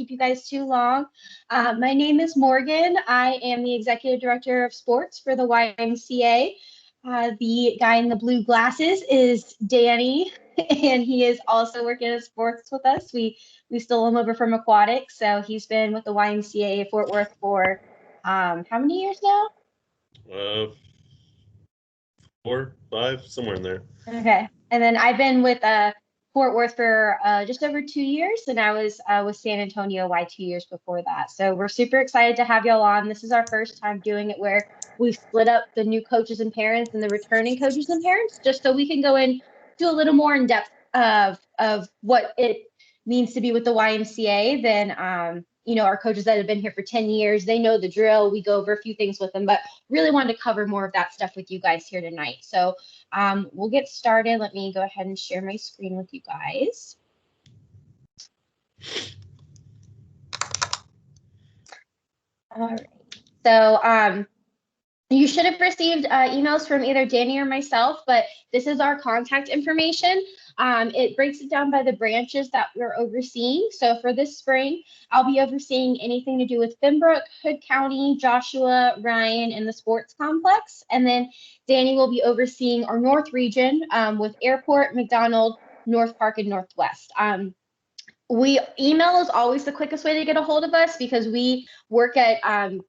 keep you guys too long. My name is Morgan. I am the Executive Director of Sports for the YMCA. The guy in the blue glasses is Danny, and he is also working in sports with us. We stole him over from aquatics, so he's been with the YMCA Fort Worth for how many years now? 4, 5, somewhere in there. Okay, and then I've been with Fort Worth for just over 2 years, and I was with San Antonio Y 2 years before that. So we're super excited to have y'all on. This is our first time doing it where we've split up the new coaches and parents and the returning coaches and parents, just so we can go in do a little more in depth of what it means to be with the YMCA than our coaches that have been here for 10 years. They know the drill. We go over a few things with them, but really wanted to cover more of that stuff with you guys here tonight. So we'll get started. Let me go ahead and share my screen with you guys. All right. So you should have received emails from either Danny or myself, but this is our contact information. It breaks it down by the branches that we're overseeing. So for this spring, I'll be overseeing anything to do with Pembroke, Hood County, Joshua, Ryan, and the sports complex. And then Danny will be overseeing our North region with Airport, McDonald, North Park, and Northwest. Email is always the quickest way to get a hold of us because we work at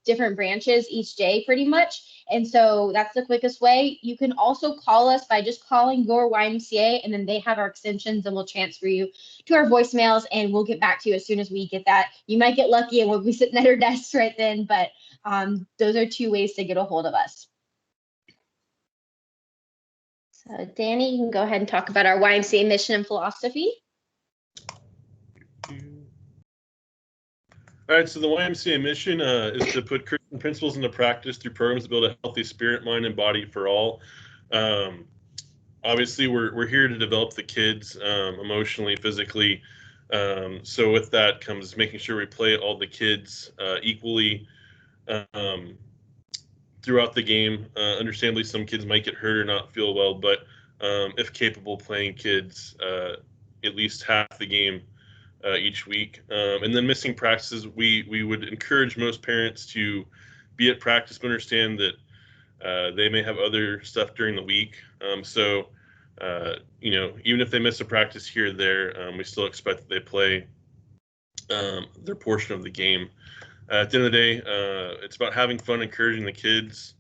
different branches each day pretty much. And so that's the quickest way. You can also call us by just calling your YMCA, and then they have our extensions, and we'll transfer you to our voicemails, and we'll get back to you as soon as we get that. You might get lucky and we'll be sitting at our desks right then, but those are 2 ways to get a hold of us. So Danny, you can go ahead and talk about our YMCA mission and philosophy. All right, so the YMCA mission is to put Christian principles into practice through programs that build a healthy spirit, mind, and body for all. Obviously, we're here to develop the kids emotionally, physically. So with that comes making sure we play all the kids equally throughout the game. Understandably, some kids might get hurt or not feel well, but if capable, playing kids at least half the game each week. And then missing practices, we would encourage most parents to be at practice, but understand that they may have other stuff during the week. So even if they miss a practice here or there, we still expect that they play their portion of the game. At the end of the day, it's about having fun, encouraging the kids,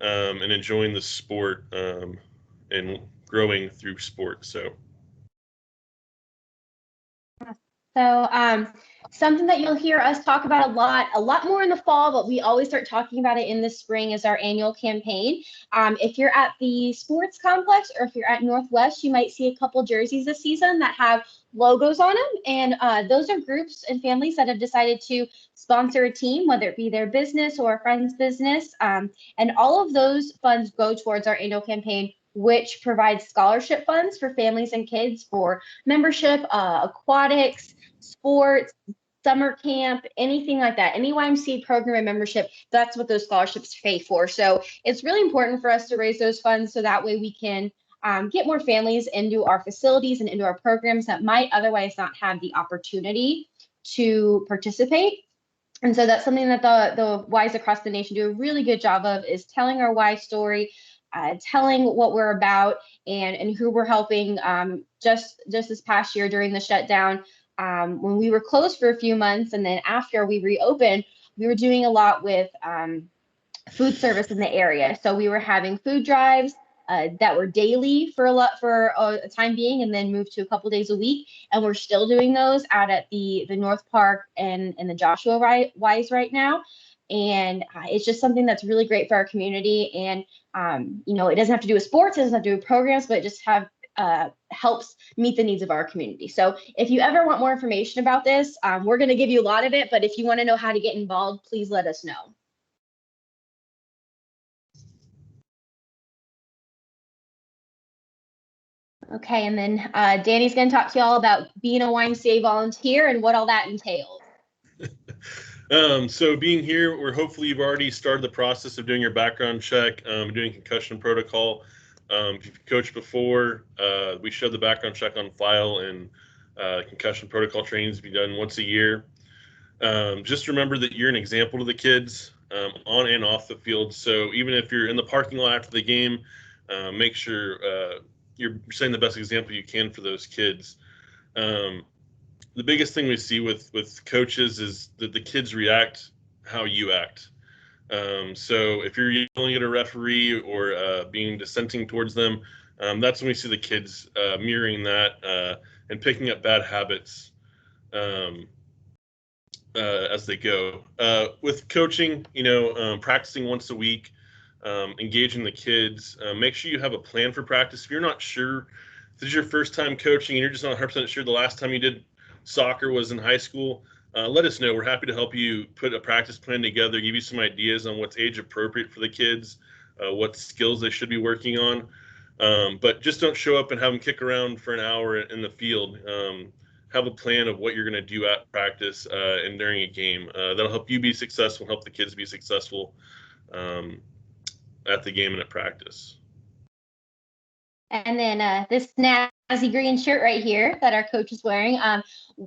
and enjoying the sport and growing through sport. So something that you'll hear us talk about a lot more in the fall, but we always start talking about it in the spring is our annual campaign. If you're at the sports complex or if you're at Northwest, you might see a couple jerseys this season that have logos on them. And those are groups and families that have decided to sponsor a team, whether it be their business or a friend's business. And all of those funds go towards our annual campaign, which provides scholarship funds for families and kids for membership, aquatics, sports, summer camp, anything like that. Any YMCA program and membership, that's what those scholarships pay for. So it's really important for us to raise those funds so that way we can get more families into our facilities and into our programs that might otherwise not have the opportunity to participate. And so that's something that the Ys across the nation do a really good job of, is telling our Y story, telling what we're about and who we're helping. Just this past year during the shutdown, when we were closed for a few months, and then after we reopened, we were doing a lot with food service in the area. So we were having food drives that were daily for a time being, and then moved to a couple days a week. And we're still doing those out at the North Park and the Joshua Ys right now. And it's just something that's really great for our community. And it doesn't have to do with sports, it doesn't have to do with programs, but it just helps meet the needs of our community. So if you ever want more information about this, we're going to give you a lot of it, but if you want to know how to get involved, please let us know. Okay, and then Danny's going to talk to you all about being a YMCA volunteer and what all that entails. So being here, hopefully you've already started the process of doing your background check, doing concussion protocol. If you've coached before, we show the background check on file, and concussion protocol trainings be done once a year. Just remember that you're an example to the kids on and off the field. So even if you're in the parking lot after the game, make sure you're setting the best example you can for those kids. The biggest thing we see with coaches is that the kids react how you act. So if you're yelling at a referee or being dissenting towards them, that's when we see the kids mirroring that and picking up bad habits as they go. With coaching, practicing once a week, engaging the kids, make sure you have a plan for practice. If you're not sure, if this is your first time coaching and you're just not 100% sure the last time you did soccer was in high school, let us know. We're happy to help you put a practice plan together, give you some ideas on what's age appropriate for the kids, what skills they should be working on. But just don't show up and have them kick around for an hour in the field. Have a plan of what you're going to do at practice and during a game. That'll help you be successful, help the kids be successful at the game and at practice. And then this snazzy green shirt right here that our coach is wearing,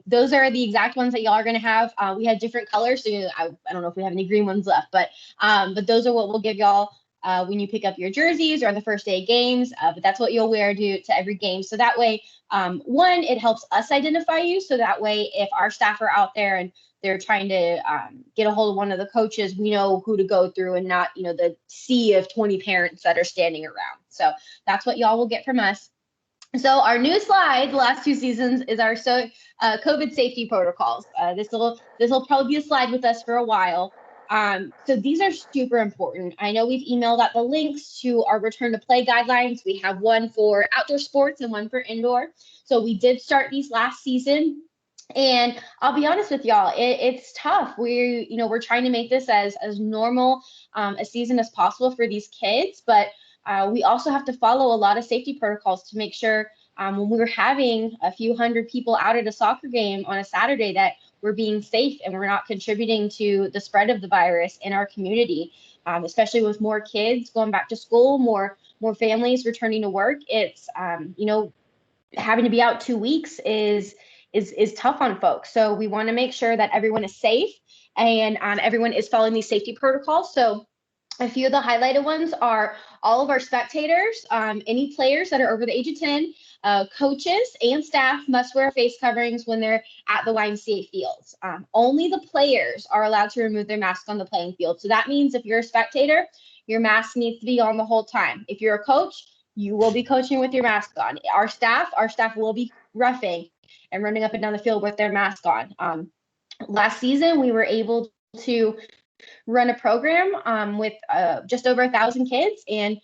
those are the exact ones that y'all are going to have. We had different colors, so I don't know if we have any green ones left, but those are what we'll give y'all when you pick up your jerseys or on the first day of games. But that's what you'll wear to every game. So that way, one, it helps us identify you. So that way, if our staff are out there and they're trying to get a hold of one of the coaches, we know who to go through and not, the sea of 20 parents that are standing around. So that's what y'all will get from us. So our new slide, the last 2 seasons, is our COVID safety protocols. This will probably be a slide with us for a while. So these are super important. I know we've emailed out the links to our return to play guidelines. We have one for outdoor sports and one for indoor. So we did start these last season. And I'll be honest with y'all, it's tough. We're trying to make this as normal a season as possible for these kids, but we also have to follow a lot of safety protocols to make sure when we're having a few hundred people out at a soccer game on a Saturday that we're being safe and we're not contributing to the spread of the virus in our community, especially with more kids going back to school, more families returning to work. It's, having to be out 2 weeks is tough on folks. So we want to make sure that everyone is safe and everyone is following these safety protocols. So a few of the highlighted ones are all of our spectators, any players that are over the age of 10, coaches and staff must wear face coverings when they're at the YMCA fields. Only the players are allowed to remove their mask on the playing field. So that means if you're a spectator, your mask needs to be on the whole time. If you're a coach, you will be coaching with your mask on. Our staff will be roughing and running up and down the field with their mask on. Last season, we were able to run a program with just over 1,000 kids. And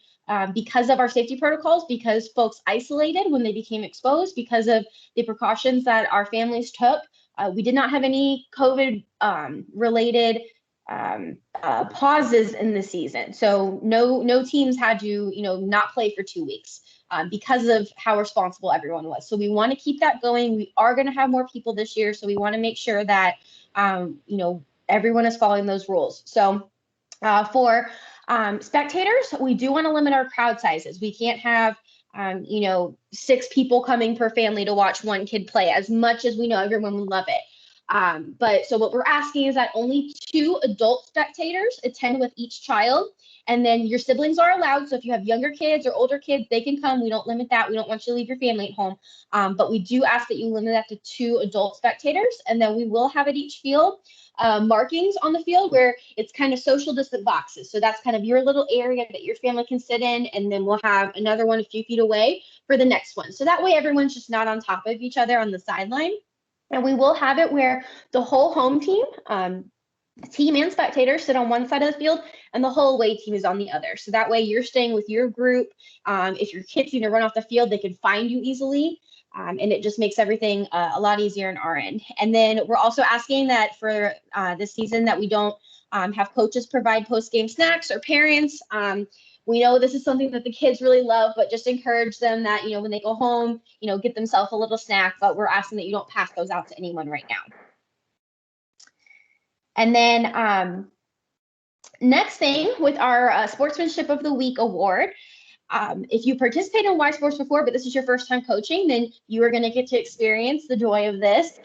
because of our safety protocols, because folks isolated when they became exposed, because of the precautions that our families took, we did not have any COVID related pauses in the season. So no teams had to, not play for 2 weeks because of how responsible everyone was. So we want to keep that going. We are going to have more people this year. So we want to make sure that, everyone is following those rules. So for spectators, we do want to limit our crowd sizes. We can't have, 6 people coming per family to watch one kid play, as much as we know everyone would love it. But so what we're asking is that only 2 adult spectators attend with each child. And then your siblings are allowed. So if you have younger kids or older kids, they can come. We don't limit that. We don't want you to leave your family at home. But we do ask that you limit that to 2 adult spectators. And then we will have at each field markings on the field where it's kind of social distant boxes. So that's kind of your little area that your family can sit in. And then we'll have another one a few feet away for the next one. So that way everyone's just not on top of each other on the sideline. And we will have it where the whole home team, team and spectators sit on one side of the field and the whole away team is on the other. So that way you're staying with your group. If your kids need to run off the field, they can find you easily. And it just makes everything a lot easier on our end. And then we're also asking that for this season that we don't have coaches provide post-game snacks or parents. We know this is something that the kids really love, but just encourage them that, when they go home, get themselves a little snack, but we're asking that you don't pass those out to anyone right now. And then next thing with our Sportsmanship of the Week award, if you participated in Y Sports before, but this is your first time coaching, then you are going to get to experience the joy of this.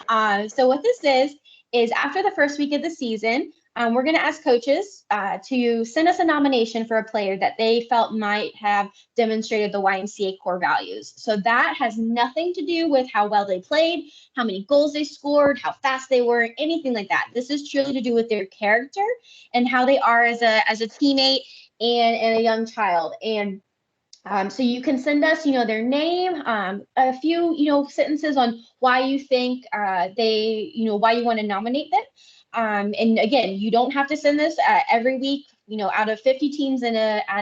So what this is is after the first week of the season, we're going to ask coaches to send us a nomination for a player that they felt might have demonstrated the YMCA core values. So that has nothing to do with how well they played, how many goals they scored, how fast they were, anything like that. This is truly to do with their character and how they are as a teammate and a young child. And so you can send us, their name, a few, sentences on why you think why you want to nominate them. And again, you don't have to send this every week. Out of 50 teams at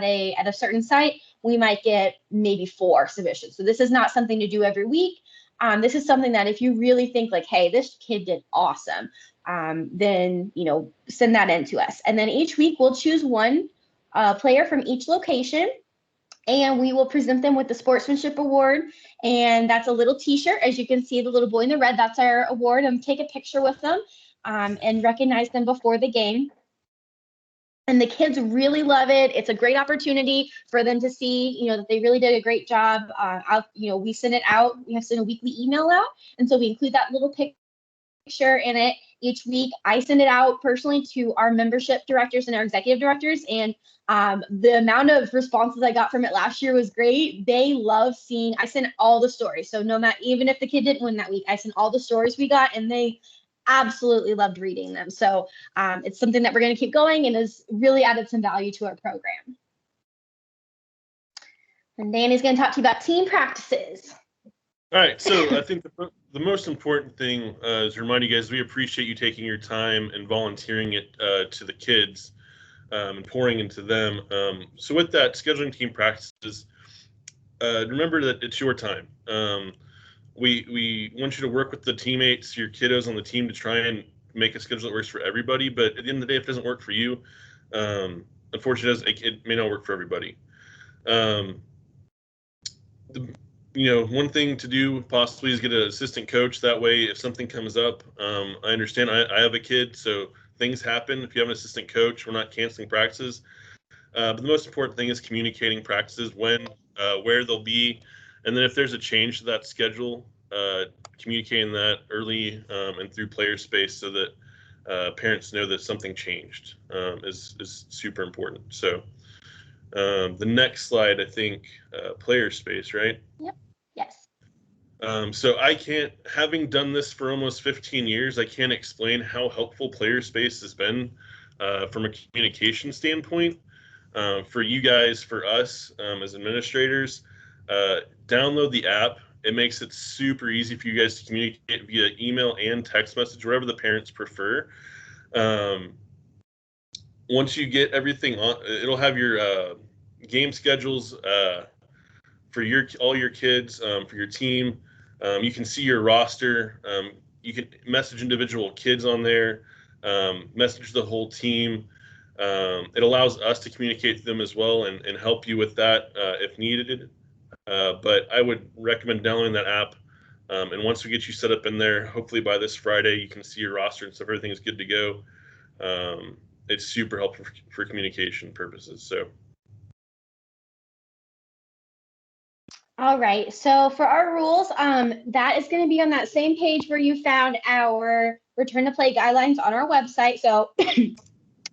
a certain site, we might get maybe 4 submissions. So this is not something to do every week. This is something that if you really think like, hey, this kid did awesome, then send that in to us. And then each week we'll choose one player from each location, and we will present them with the Sportsmanship Award. And that's a little t-shirt. As you can see, the little boy in the red, that's our award. And take a picture with them and recognize them before the game. And the kids really love it. It's a great opportunity for them to see, that they really did a great job. We send it out. We have to send a weekly email out. And so we include that little picture in it each week. I send it out personally to our membership directors and our executive directors. And the amount of responses I got from it last year was great. They love seeing, I sent all the stories. So no matter, even if the kid didn't win that week, I sent all the stories we got, and they absolutely loved reading them. So it's something that we're going to keep going and has really added some value to our program. And Danny's going to talk to you about team practices. All right, so I think the most important thing is to remind you guys, we appreciate you taking your time and volunteering it to the kids and pouring into them. So with that, scheduling team practices, remember that it's your time. We want you to work with the teammates, your kiddos on the team, to try and make a schedule that works for everybody. But at the end of the day, if it doesn't work for you, unfortunately, it may not work for everybody. One thing to do possibly is get an assistant coach. That way, if something comes up, I understand. I have a kid, so things happen. If you have an assistant coach, we're not canceling practices. But the most important thing is communicating practices, when, where they'll be, and then if there's a change to that schedule, communicating that early and through player space so that parents know that something changed is super important. So the next slide, I think, player space, right? Yep. Yes. So having done this for almost 15 years, I can't explain how helpful player space has been from a communication standpoint for you guys, for us as administrators. Download the app. It makes it super easy for you guys to communicate via email and text message, wherever the parents prefer. Once you get everything on, it'll have your game schedules for all your kids, for your team. You can see your roster. You can message individual kids on there, message the whole team. It allows us to communicate to them as well and help you with that if needed. But I would recommend downloading that app. And once we get you set up in there, hopefully by this Friday, you can see your roster and stuff. Everything is good to go. It's super helpful for communication purposes. So. All right, so for our rules, that is going to be on that same page where you found our return to play guidelines on our website. So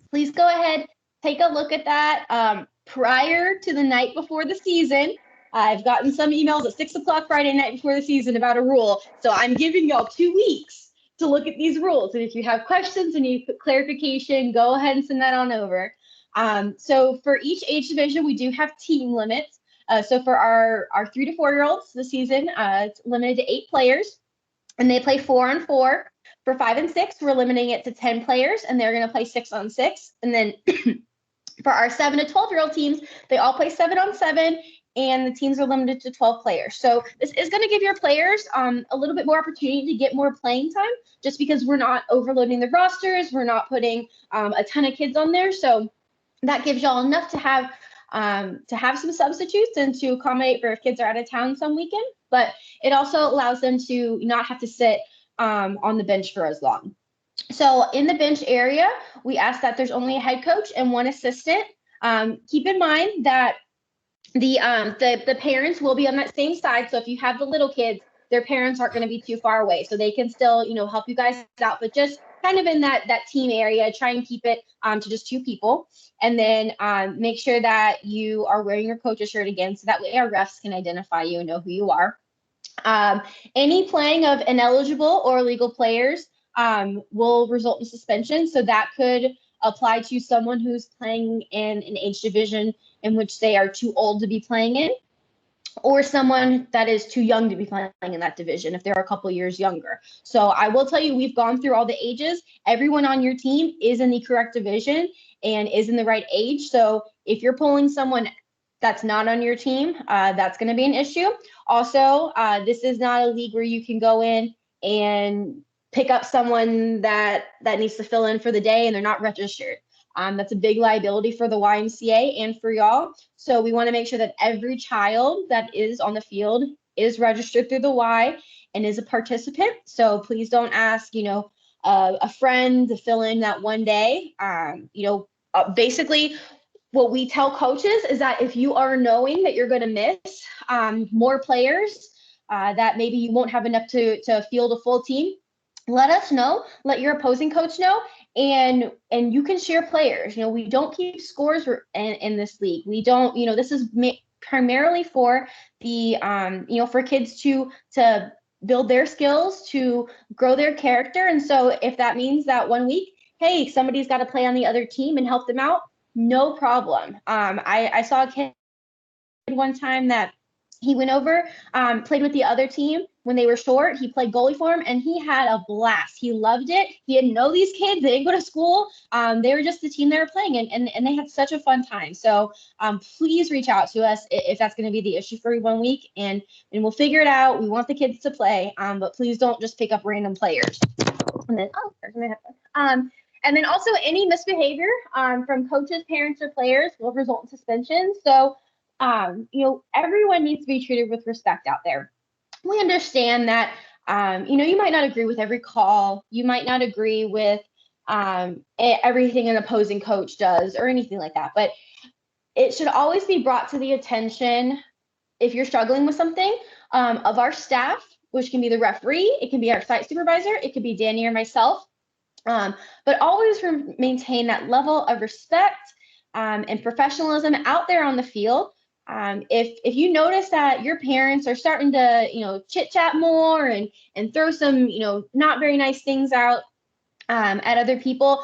please go ahead, take a look at that prior to the night before the season. I've gotten some emails at 6 o'clock Friday night before the season about a rule. So I'm giving y'all 2 weeks to look at these rules. And if you have questions and you need clarification, go ahead and send that on over. So for each age division, we do have team limits. So for our 3 to 4 year olds this season, it's limited to 8 players, and they play 4-on-4. For 5 and 6, we're limiting it to 10 players, and they're going to play 6-on-6. And then for our 7 to 12-year-old teams, they all play 7-on-7, and the teams are limited to 12 players. So this is going to give your players a little bit more opportunity to get more playing time, just because we're not overloading the rosters, we're not putting a ton of kids on there. So that gives y'all enough to have some substitutes and to accommodate for if kids are out of town some weekend, but it also allows them to not have to sit on the bench for as long. So in the bench area, we ask that there's only a head coach and 1 assistant. Keep in mind that the parents will be on that same side. So if you have the little kids, their parents aren't going to be too far away, so they can still, help you guys out. But just kind of in that team area. Try and keep it to just 2 people. And then make sure that you are wearing your coach's shirt again, so that way our refs can identify you and know who you are. Any playing of ineligible or illegal players will result in suspension. So that could apply to someone who's playing in an age division in which they are too old to be playing in, or someone that is too young to be playing in that division if they're a couple years younger. So I will tell you, we've gone through all the ages. Everyone on your team is in the correct division and is in the right age. So if you're pulling someone that's not on your team, that's going to be an issue. Also, this is not a league where you can go in and pick up someone that needs to fill in for the day and they're not registered. That's a big liability for the YMCA and for y'all. So we want to make sure that every child that is on the field is registered through the Y and is a participant. So please don't ask, a friend to fill in that one day. Basically, what we tell coaches is that if you are knowing that you're going to miss more players, that maybe you won't have enough to field a full team, let us know, let your opposing coach know, and you can share players. We don't keep scores in this league. We don't, this is primarily for the, for kids to build their skills, to grow their character. And so if that means that one week, hey, somebody's got to play on the other team and help them out, no problem. I saw a kid one time that he went over, played with the other team when they were short. He played goalie for him, and he had a blast. He loved it. He didn't know these kids. They didn't go to school. They were just the team they were playing, and they had such a fun time. So please reach out to us if that's going to be the issue for you one week, and we'll figure it out. We want the kids to play, but please don't just pick up random players. And then, there's my headphone. And then also any misbehavior from coaches, parents, or players will result in suspension. So, everyone needs to be treated with respect out there. We understand that, you might not agree with every call. You might not agree with everything an opposing coach does or anything like that. But it should always be brought to the attention, if you're struggling with something, of our staff, which can be the referee. It can be our site supervisor. It could be Danny or myself. But always maintain that level of respect and professionalism out there on the field. If you notice that your parents are starting to, chit chat more and throw some, not very nice things out at other people,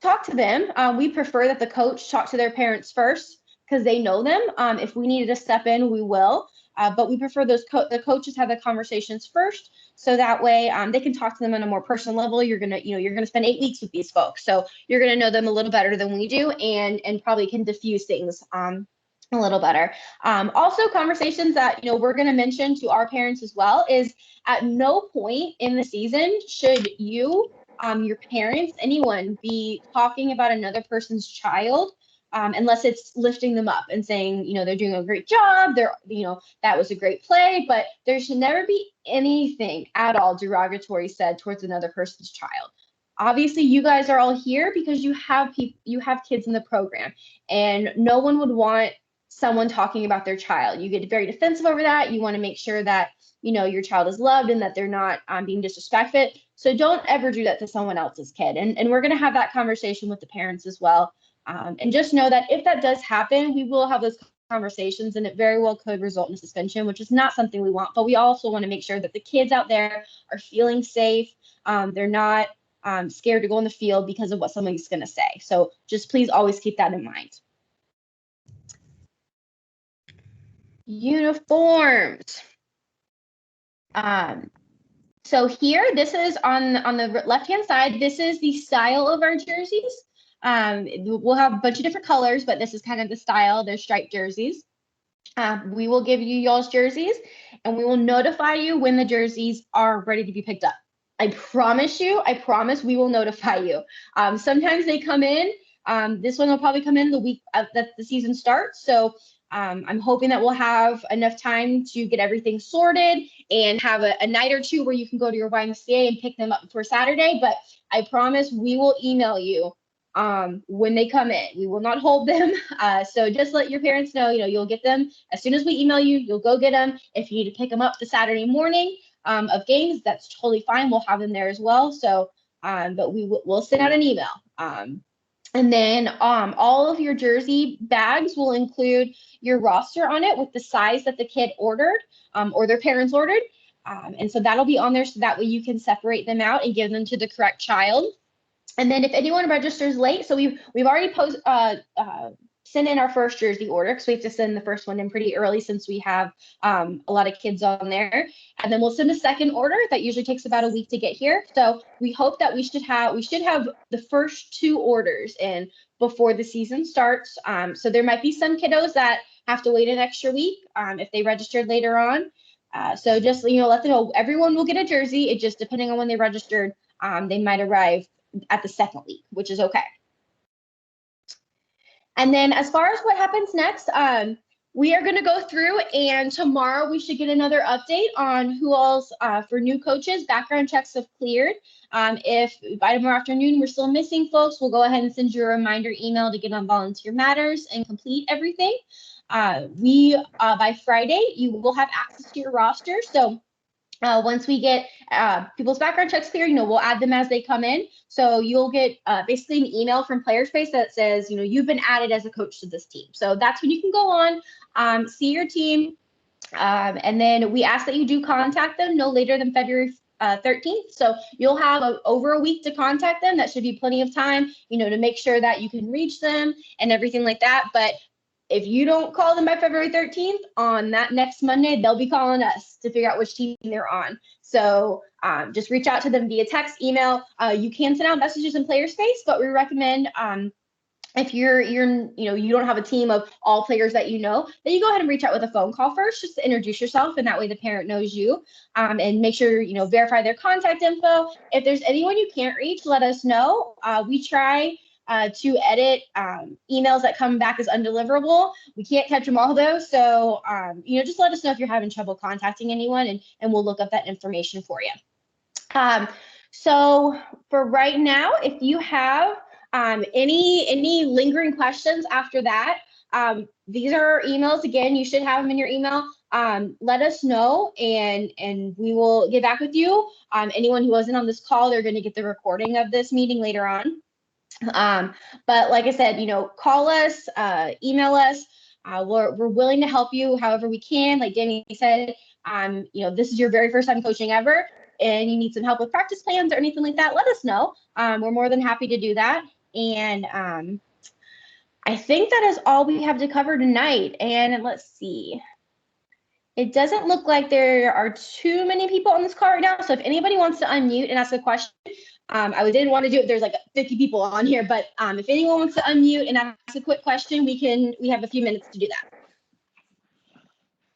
talk to them. We prefer that the coach talk to their parents first because they know them. If we needed to step in, we will. But we prefer the coaches have the conversations first, so that way they can talk to them on a more personal level. You're gonna spend 8 weeks with these folks, so you're gonna know them a little better than we do, and probably can diffuse things a little better. Also, conversations that we're gonna mention to our parents as well is at no point in the season should you, your parents, anyone be talking about another person's child. Unless it's lifting them up and saying, they're doing a great job, that was a great play, but there should never be anything at all derogatory said towards another person's child. Obviously, you guys are all here because you have kids in the program, and no one would want someone talking about their child. You get very defensive over that. You want to make sure that, your child is loved and that they're not being disrespectful. So don't ever do that to someone else's kid. And we're going to have that conversation with the parents as well. And just know that if that does happen, we will have those conversations, and it very well could result in suspension, which is not something we want. But we also want to make sure that the kids out there are feeling safe. They're not scared to go on the field because of what somebody's going to say. So just please always keep that in mind. Uniforms. So here, this is on the left-hand side. This is the style of our jerseys. We'll have a bunch of different colors, but this is kind of the style. They're striped jerseys. We will give you y'all's jerseys, and we will notify you when the jerseys are ready to be picked up. I promise we will notify you. Sometimes they come in. This one will probably come in the week that the season starts. So I'm hoping that we'll have enough time to get everything sorted and have a night or two where you can go to your YMCA and pick them up for Saturday. But I promise we will email you when they come in. We will not hold them. So just let your parents know, you'll get them as soon as we email you. You'll go get them. If you need to pick them up the Saturday morning of games, that's totally fine. We'll have them there as well. So but we'll send out an email. And then all of your jersey bags will include your roster on it with the size that the kid ordered or their parents ordered. And so that'll be on there so that way you can separate them out and give them to the correct child. And then if anyone registers late, so we've already sent in our first jersey order because we have to send the first one in pretty early since we have a lot of kids on there. And then we'll send a second order that usually takes about a week to get here. So we hope that we should have the first 2 orders in before the season starts. So there might be some kiddos that have to wait an extra week if they registered later on. So just let them know everyone will get a jersey. It just depending on when they registered, they might arrive at the second week, which is okay. And then as far as what happens next, we are going to go through, and tomorrow we should get another update on who else for new coaches. Background checks have cleared. If by tomorrow afternoon we're still missing folks, we'll go ahead and send you a reminder email to get on Volunteer Matters and complete everything. By Friday, you will have access to your roster. So once we get people's background checks clear, we'll add them as they come in. So you'll get basically an email from PlayerSpace that says, you've been added as a coach to this team. So that's when you can go on, see your team. And then we ask that you do contact them no later than February 13th. So you'll have over a week to contact them. That should be plenty of time, to make sure that you can reach them and everything like that. But if you don't call them by February 13th, on that next Monday, they'll be calling us to figure out which team they're on. So just reach out to them via text, email. You can send out messages in PlayerSpace, but we recommend if you don't have a team of all players that then you go ahead and reach out with a phone call first, just to introduce yourself, and that way the parent knows you, and make sure verify their contact info. If there's anyone you can't reach, let us know. We try to edit emails that come back as undeliverable. We can't catch them all though. So, just let us know if you're having trouble contacting anyone, and we'll look up that information for you. So for right now, if you have any lingering questions after that, these are our emails. Again, you should have them in your email. Let us know, and we will get back with you. Anyone who wasn't on this call, they're going to get the recording of this meeting later on. But like I said, call us, email us. We're willing to help you however we can. Like Danny said, this is your very first time coaching ever, and you need some help with practice plans or anything like that, let us know. We're more than happy to do that. And I think that is all we have to cover tonight. And let's see. It doesn't look like there are too many people on this call right now. So if anybody wants to unmute and ask a question, I didn't want to do it. There's like 50 people on here, but if anyone wants to unmute and ask a quick question, we have a few minutes to do that.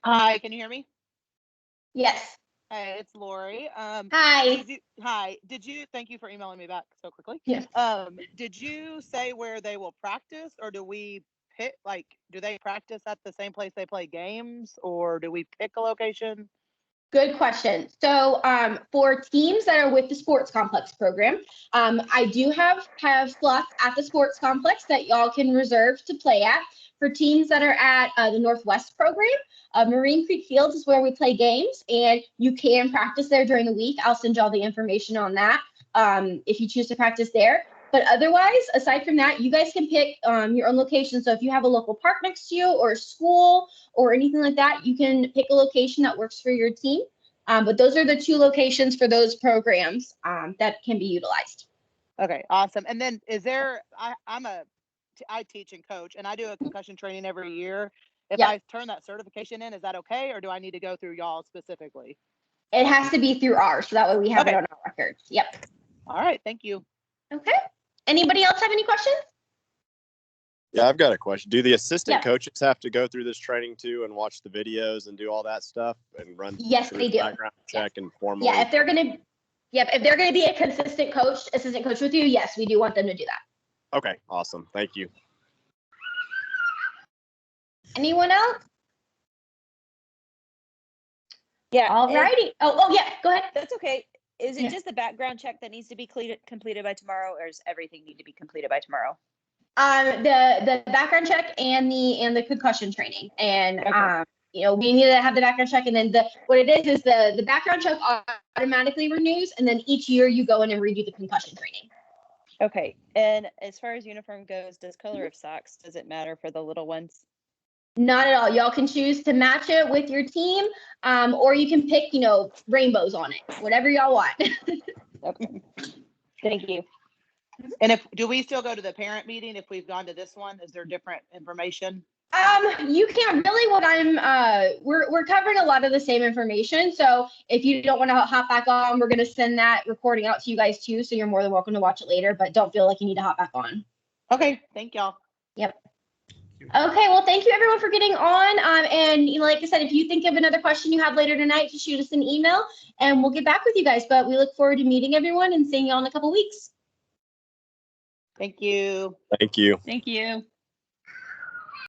Hi, can you hear me? Yes. Hey, it's Lori. Hi. Thank you for emailing me back so quickly. Yeah. Did you say where they will practice, or do we pick, do they practice at the same place they play games, or do we pick a location? Good question. So for teams that are with the Sports Complex program, I do have slots at the Sports Complex that y'all can reserve to play at. For teams that are at the Northwest program, Marine Creek Fields is where we play games, and you can practice there during the week. I'll send y'all the information on that if you choose to practice there. But otherwise, aside from that, you guys can pick your own location. So if you have a local park next to you, or a school, or anything like that, you can pick a location that works for your team. But those are the 2 locations for those programs that can be utilized. Okay, awesome. And then I teach and coach, and I do a concussion training every year. If I turn that certification in, is that okay, or do I need to go through y'all specifically? It has to be through ours, so that way we have it on our records. Yep. All right, thank you. Okay. Anybody else have any questions? Yeah, I've got a question. Do the assistant coaches have to go through this training too and watch the videos and do all that stuff and run through the background check and formally? Yeah, if they're gonna be a consistent assistant coach with you, yes, we do want them to do that. Okay, awesome. Thank you. Anyone else? Yeah. All righty. Oh yeah, go ahead. That's okay. Is it just the background check that needs to be completed by tomorrow, or does everything need to be completed by tomorrow? The background check and the concussion training, and we need to have the background check, and then what it is the background check automatically renews, and then each year you go in and redo the concussion training. Okay. And as far as uniform goes, does color of socks, does it matter for the little ones? Not at all. Y'all can choose to match it with your team, or you can pick, rainbows on it, whatever y'all want. Okay. Thank you. And do we still go to the parent meeting if we've gone to this one? Is there different information? You can't really. We're covering a lot of the same information. So if you don't want to hop back on, we're going to send that recording out to you guys too. So you're more than welcome to watch it later, but don't feel like you need to hop back on. Okay. Thank y'all. Yep. Okay, well, thank you everyone for getting on. And like I said, if you think of another question you have later tonight, just shoot us an email and we'll get back with you guys. But we look forward to meeting everyone and seeing you all in a couple weeks. Thank you. Thank you. Thank you.